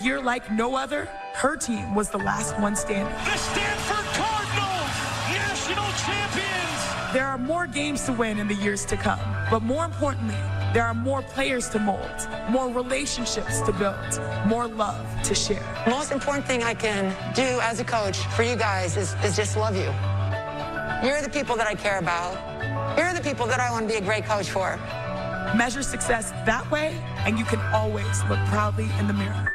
Year like no other, her team was the last one standing. The Stanford Cardinals, national champions! There are more games to win in the years to come, but more importantly, there are more players to mold, more relationships to build, more love to share. The most important thing I can do as a coach for you guys is just love you. You're the people that I care about. You're the people that I want to be a great coach for. Measure success that way, and you can always look proudly in the mirror.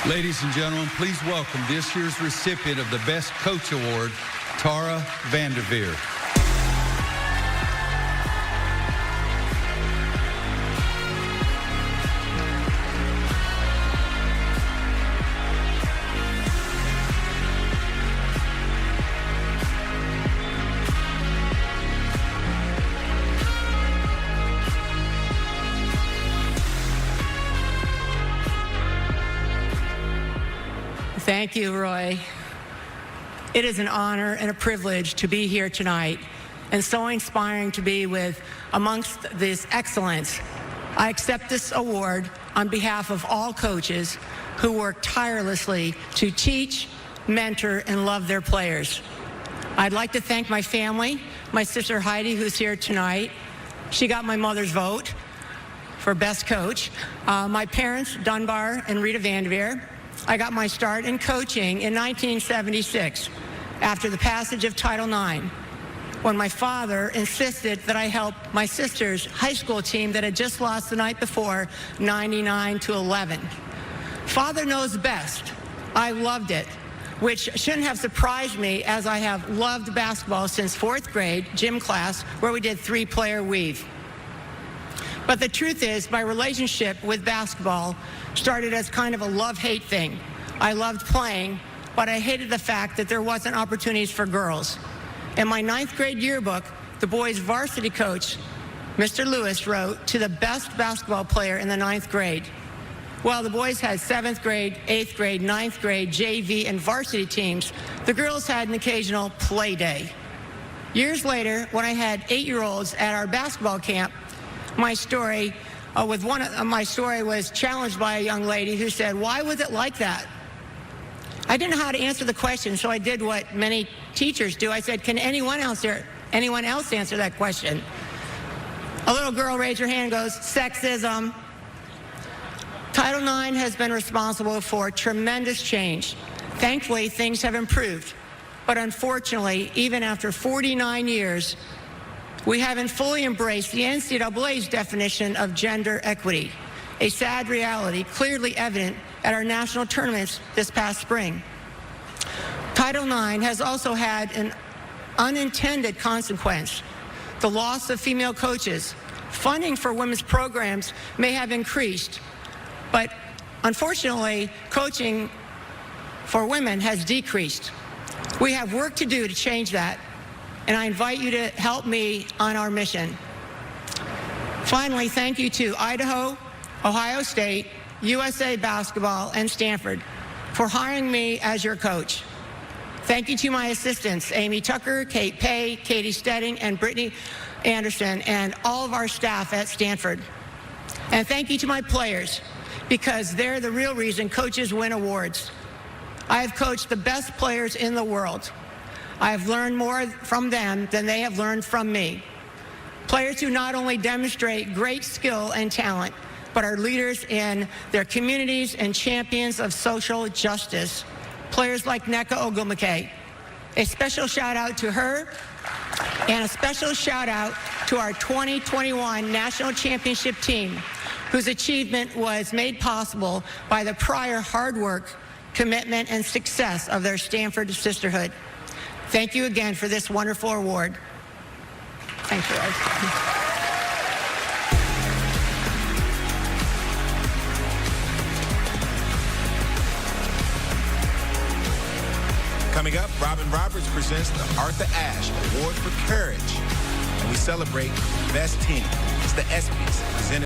Ladies and gentlemen, please welcome this year's recipient of the Best Coach Award, Tara VanDerveer. Thank you, Roy. It is an honor and a privilege to be here tonight, and so inspiring to be with amongst this excellence. I accept this award on behalf of all coaches who work tirelessly to teach, mentor, and love their players. I'd like to thank my family, my sister Heidi, who's here tonight. She got my mother's vote for Best Coach. My parents, Dunbar and Rita VanDerveer. I got my start in coaching in 1976 after the passage of Title IX, when my father insisted that I help my sister's high school team that had just lost the night before, 99-11. Father knows best. I loved it, which shouldn't have surprised me, as I have loved basketball since 4th grade gym class, where we did 3-player weave. But the truth is, my relationship with basketball started as kind of a love-hate thing. I loved playing, but I hated the fact that there wasn't opportunities for girls. In my 9th grade yearbook, the boys' varsity coach, Mr. Lewis, wrote, "To the best basketball player in the 9th grade." While the boys had 7th grade, 8th grade, 9th grade, JV, and varsity teams, the girls had an occasional play day. Years later, when I had 8-year-olds at our basketball camp, my story was challenged by a young lady who said, "Why was it like that?" I didn't know how to answer the question, so I did what many teachers do. I said, "Can anyone else answer that question?" A little girl raised her hand and goes, "Sexism." Title IX has been responsible for tremendous change. Thankfully, things have improved. But unfortunately, even after 49 years, we haven't fully embraced the NCAA's definition of gender equity, a sad reality clearly evident at our national tournaments this past spring. Title IX has also had an unintended consequence: the loss of female coaches. Funding for women's programs may have increased, but unfortunately, coaching for women has decreased. We have work to do to change that, and I invite you to help me on our mission. Finally, thank you to Idaho, Ohio State, USA Basketball, and Stanford for hiring me as your coach. Thank you to my assistants, Amy Tucker, Kate Pay, Katie Stedding, and Brittany Anderson, and all of our staff at Stanford. And thank you to my players, because they're the real reason coaches win awards. I have coached the best players in the world. I have learned more from them than they have learned from me. Players who not only demonstrate great skill and talent, but are leaders in their communities and champions of social justice. Players like Nneka Ogwumike. A special shout out to her, and a special shout out to our 2021 National Championship team, whose achievement was made possible by the prior hard work, commitment, and success of their Stanford sisterhood. Thank you again for this wonderful award. Thank you. Coming up, Robin Roberts presents the Arthur Ashe Award for Courage. And we celebrate Best Team. It's the ESPYs presented